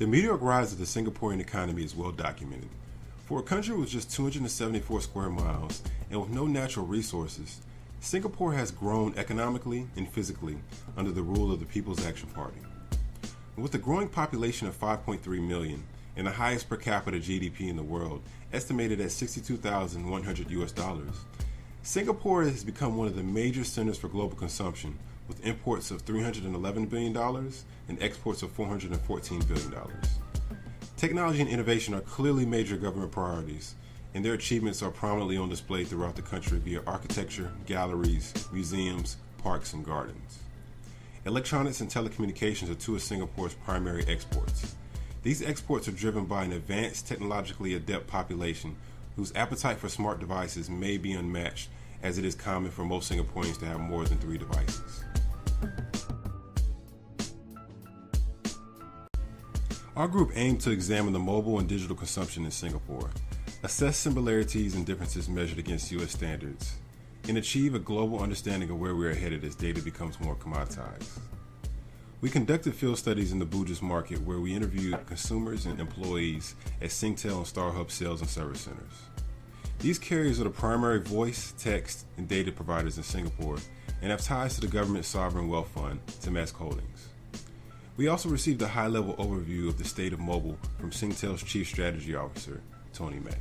The meteoric rise of the Singaporean economy is well documented. For a country with just 274 square miles and with no natural resources, Singapore has grown economically and physically under the rule of the People's Action Party. With a growing population of 5.3 million and the highest per capita GDP in the world, estimated at $62,100, Singapore has become one of the major centers for global consumption, with imports of $311 billion and exports of $414 billion. Technology and innovation are clearly major government priorities, and their achievements are prominently on display throughout the country via architecture, galleries, museums, parks, and gardens. Electronics and telecommunications are two of Singapore's primary exports. These exports are driven by an advanced, technologically adept population whose appetite for smart devices may be unmatched, as it is common for most Singaporeans to have more than 3 devices. Our group aimed to examine the mobile and digital consumption in Singapore, assess similarities and differences measured against U.S. standards, and achieve a global understanding of where we are headed as data becomes more commoditized. We conducted field studies in the Bugis Market where we interviewed consumers and employees at SingTel and StarHub sales and service centers. These carriers are the primary voice, text, and data providers in Singapore and have ties to the government's sovereign wealth fund, Temasek Holdings. We also received a high-level overview of the state of mobile from SingTel's Chief Strategy Officer, Tony May.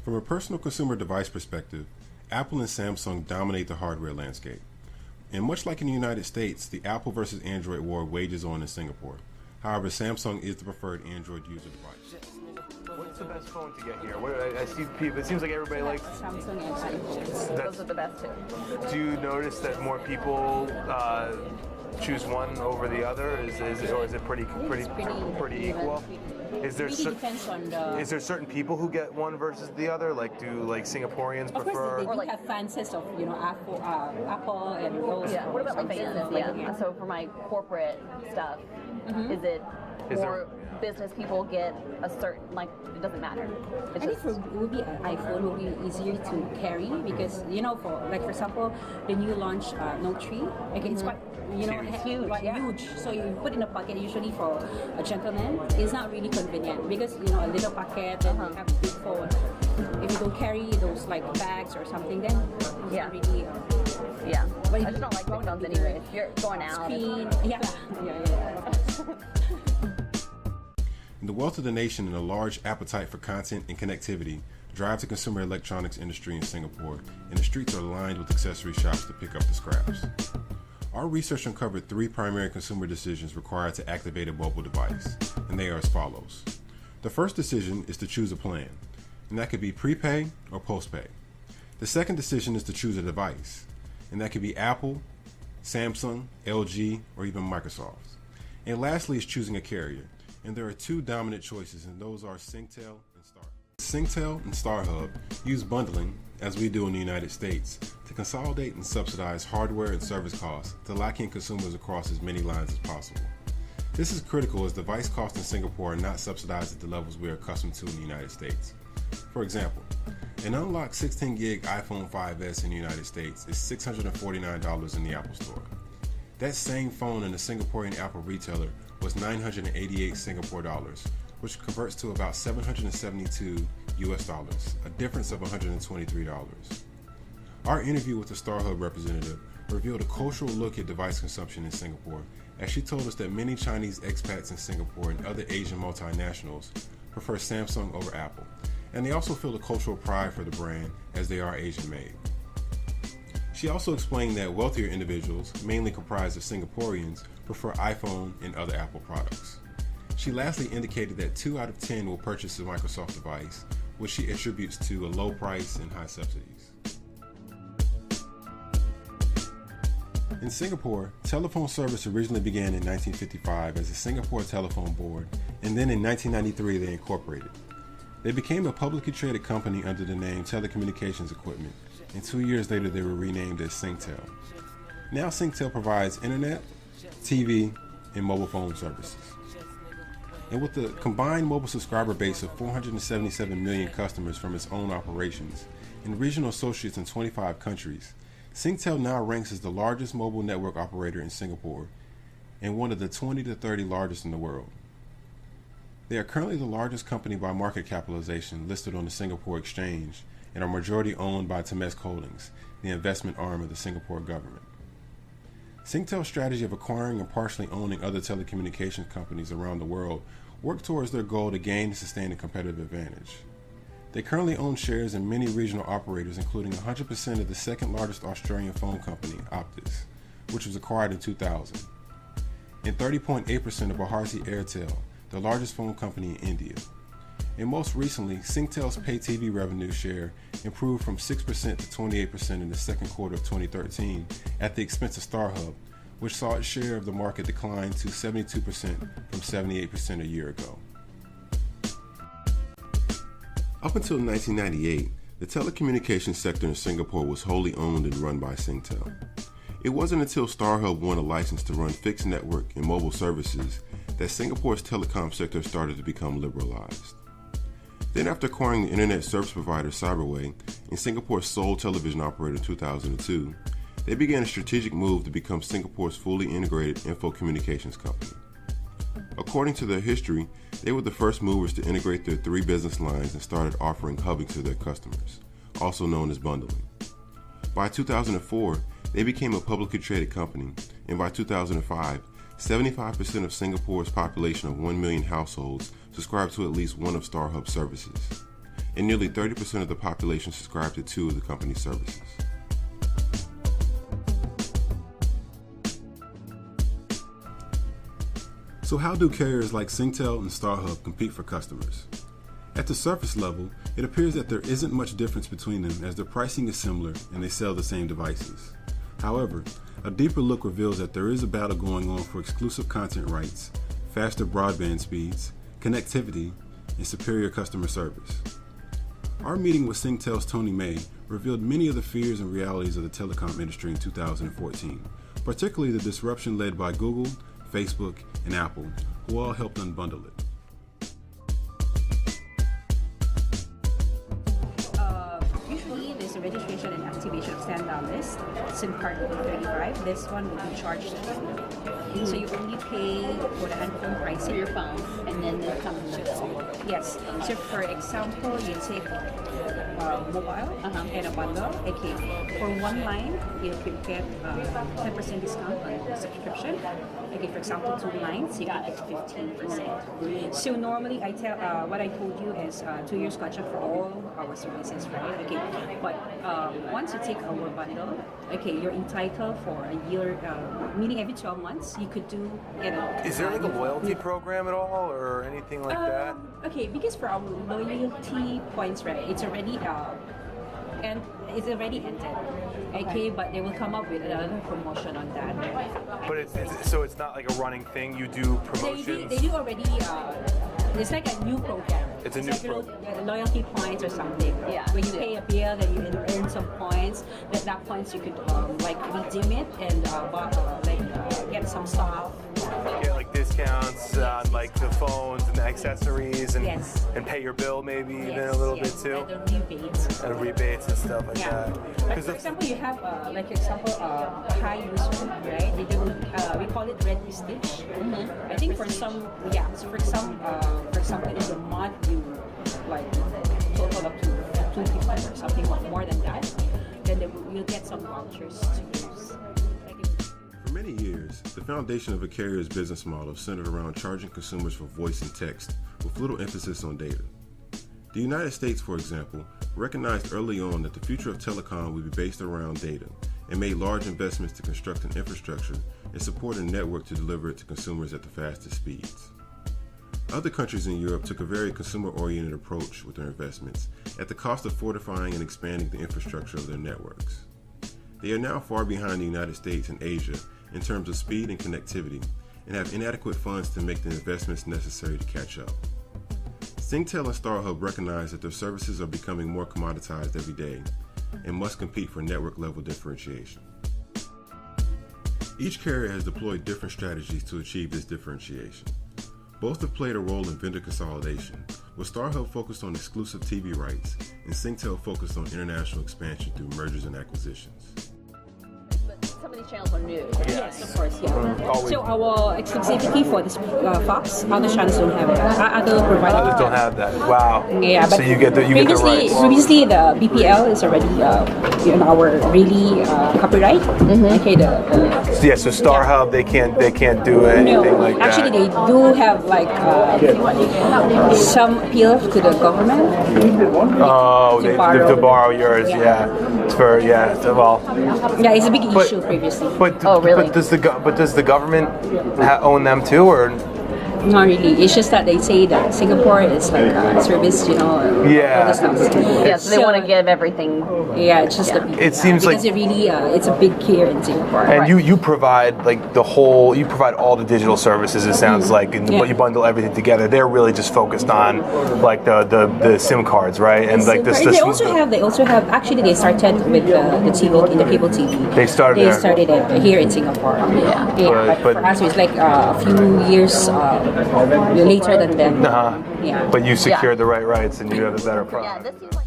From a personal consumer device perspective, Apple and Samsung dominate the hardware landscape. And much like in the United States, the Apple versus Android war wages on in Singapore. However, Samsung is the preferred Android user device. What's the best phone to get here? I see people, it seems like everybody likes Samsung and iPhone. Those are the best two. Do you notice that more people choose one over the other? Or is it pretty equal? Is there depends on the... Is there certain people who get one versus the other? Do Singaporeans prefer? Of course, they do have fans of Apple and those. Yeah. What about business? Yeah. So for my corporate stuff, is it more business people get a certain it doesn't matter? I think for iPhone will be easier to carry because for example the new launch Note 3, it's quite huge. So you put in a pocket usually for a gentleman. It's not really convenient because a little pocket and you have a big phone. If you don't carry those bags or something, then it's not really. But I just don't like big phones anyway. If you're going out. Screen, The wealth of the nation and a large appetite for content and connectivity drive the consumer electronics industry in Singapore, and the streets are lined with accessory shops to pick up the scraps. Our research uncovered 3 primary consumer decisions required to activate a mobile device, and they are as follows. The first decision is to choose a plan, and that could be prepay or postpay. The second decision is to choose a device, and that could be Apple, Samsung, LG, or even Microsoft. And lastly is choosing a carrier. And there are 2 dominant choices, and those are SingTel and StarHub. SingTel and StarHub use bundling, as we do in the United States, to consolidate and subsidize hardware and service costs to lock in consumers across as many lines as possible. This is critical as device costs in Singapore are not subsidized at the levels we are accustomed to in the United States. For example, an unlocked 16 gig iPhone 5S in the United States is $649 in the Apple Store. That same phone in a Singaporean Apple retailer was 988 Singapore dollars, which converts to about $772 US dollars, a difference of $123. Our interview with the StarHub representative revealed a cultural look at device consumption in Singapore, as she told us that many Chinese expats in Singapore and other Asian multinationals prefer Samsung over Apple, and they also feel a cultural pride for the brand as they are Asian-made. She also explained that wealthier individuals, mainly comprised of Singaporeans, prefer iPhone and other Apple products. She lastly indicated that 2 out of 10 will purchase a Microsoft device, which she attributes to a low price and high subsidies. In Singapore, telephone service originally began in 1955 as the Singapore Telephone Board, and then in 1993 they incorporated. They became a publicly traded company under the name Telecommunications Equipment, and 2 years later they were renamed as SingTel. Now SingTel provides internet, TV, and mobile phone services. And with the combined mobile subscriber base of 477 million customers from its own operations and regional associates in 25 countries, SingTel now ranks as the largest mobile network operator in Singapore and one of the 20 to 30 largest in the world. They are currently the largest company by market capitalization listed on the Singapore Exchange and are majority owned by Temasek Holdings, the investment arm of the Singapore government. SingTel's strategy of acquiring and partially owning other telecommunications companies around the world work towards their goal to gain and sustain a competitive advantage. They currently own shares in many regional operators, including 100% of the second largest Australian phone company, Optus, which was acquired in 2000, and 30.8% of Bharti Airtel, the largest phone company in India. And most recently, SingTel's pay TV revenue share improved from 6% to 28% in the second quarter of 2013 at the expense of StarHub, which saw its share of the market decline to 72% from 78% a year ago. Up until 1998, the telecommunications sector in Singapore was wholly owned and run by SingTel. It wasn't until StarHub won a license to run fixed network and mobile services that Singapore's telecom sector started to become liberalized. Then after acquiring the internet service provider Cyberway and Singapore's sole television operator in 2002, they began a strategic move to become Singapore's fully integrated info communications company. According to their history, they were the first movers to integrate their three business lines and started offering hubbing to their customers, also known as bundling. By 2004, they became a publicly traded company, and by 2005, 75% of Singapore's population of 1 million households subscribed to at least one of StarHub's services, and nearly 30% of the population subscribed to two of the company's services. So how do carriers like SingTel and StarHub compete for customers? At the surface level, it appears that there isn't much difference between them as their pricing is similar and they sell the same devices. However, a deeper look reveals that there is a battle going on for exclusive content rights, faster broadband speeds, connectivity, and superior customer service. Our meeting with SingTel's Tony May revealed many of the fears and realities of the telecom industry in 2014, particularly the disruption led by Google, Facebook, and Apple, who all helped unbundle it. Usually there's a registration and activation of $10. SIM card will be $35. This one will be charged $20. So you only pay for the handphone pricing. For your phone, and then it comes with the bill. Yes. So for example, you take mobile and a bundle. Okay. For one line, you can get 10% discount on the subscription. Okay. For example, 2 lines, you get 15%. So normally, I tell what I told you is 2 years contract for all our services, right? Okay. But once you take our bundle, okay, you're entitled for a year, meaning every 12 months you could get a. Is there like a loyalty program at all or anything like that? Okay, because for our loyalty points, right, it's already and it's already ended. Okay, but they will come up with another promotion on that. But it's not like a running thing. You do promotions. They do already. It's like a new program. It's a new program. Loyalty points or something. Yeah. When you pay a bill, then you earn some points. That points you could like redeem it and get some stuff. Get like discounts on like the phones and the accessories and Yes. and pay your bill maybe even a little bit too. And the rebates. And rebates and stuff like Yeah. that. Like for example, you have high user, right? We call it red prestige. I think for some, so for example, in a month you like total up to 2 people or something more than that. Then you'll get some vouchers to use. For many years, the foundation of a carrier's business model centered around charging consumers for voice and text with little emphasis on data. The United States, for example, recognized early on that the future of telecom would be based around data and made large investments to construct an infrastructure and support a network to deliver it to consumers at the fastest speeds. Other countries in Europe took a very consumer-oriented approach with their investments at the cost of fortifying and expanding the infrastructure of their networks. They are now far behind the United States and Asia in terms of speed and connectivity and have inadequate funds to make the investments necessary to catch up. SingTel and StarHub recognize that their services are becoming more commoditized every day and must compete for network-level differentiation. Each carrier has deployed different strategies to achieve this differentiation. Both have played a role in vendor consolidation, with StarHub focused on exclusive TV rights and SingTel focused on international expansion through mergers and acquisitions. some of these channels are new. Yes, of course, yeah. Always. So our exclusivity for this Fox, other channels don't have it. Other providers Others don't have that. Wow. Yeah, but so you get the rights. previously the BPL is already in our really copyright. Okay, So StarHub, they can't do anything like that. actually they do have like some appeal to the government. Oh, to borrow yours, yeah. It's for well. Yeah, it's a big issue previously. But Oh, really? But does the government own them too, or? Not really. It's just that they say that Singapore is like a service, all this stuff. Yeah, so they want to give everything. Yeah, it's just the people. It seems because like- it really it's a big here in Singapore. And you provide like you provide all the digital services. It sounds like, and Yeah. you bundle everything together. They're really just focused on like the SIM cards, right? And like this. They also have. Actually, they started with the TV, the cable TV. They started there. started it here in Singapore. Yeah. But for us, it's like a few years later than them. Yeah. But you secured the right rights, and you have a better Yeah, product. this seems like.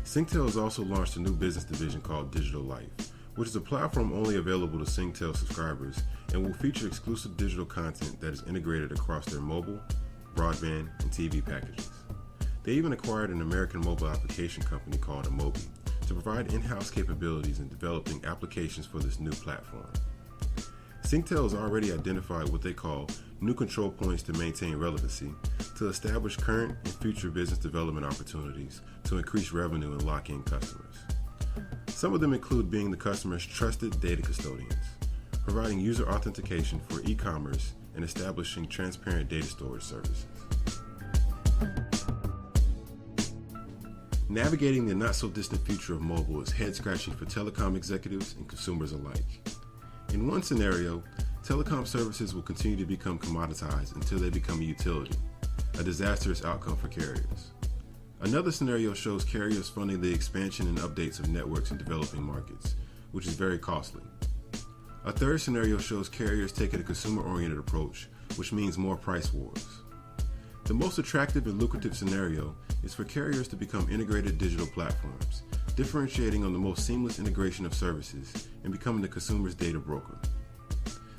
SingTel has also launched a new business division called Digital Life, which is a platform only available to SingTel subscribers and will feature exclusive digital content that is integrated across their mobile, broadband, and TV packages. They even acquired an American mobile application company called Amobi to provide in-house capabilities in developing applications for this new platform. SingTel has already identified what they call new control points to maintain relevancy, to establish current and future business development opportunities to increase revenue and lock in customers. Some of them include being the customer's trusted data custodians, providing user authentication for e-commerce, and establishing transparent data storage services. Navigating the not-so-distant future of mobile is head-scratching for telecom executives and consumers alike. In one scenario, telecom services will continue to become commoditized until they become a utility, a disastrous outcome for carriers. Another scenario shows carriers funding the expansion and updates of networks in developing markets, which is very costly. A third scenario shows carriers taking a consumer-oriented approach, which means more price wars. The most attractive and lucrative scenario is for carriers to become integrated digital platforms, differentiating on the most seamless integration of services and becoming the consumer's data broker.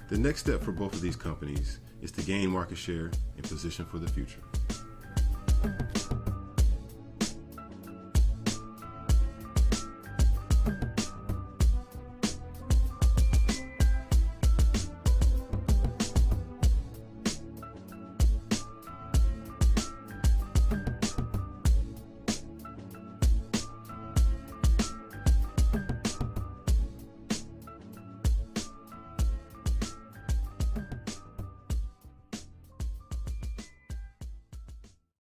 The next step for both of these companies is to gain market share and position for the future.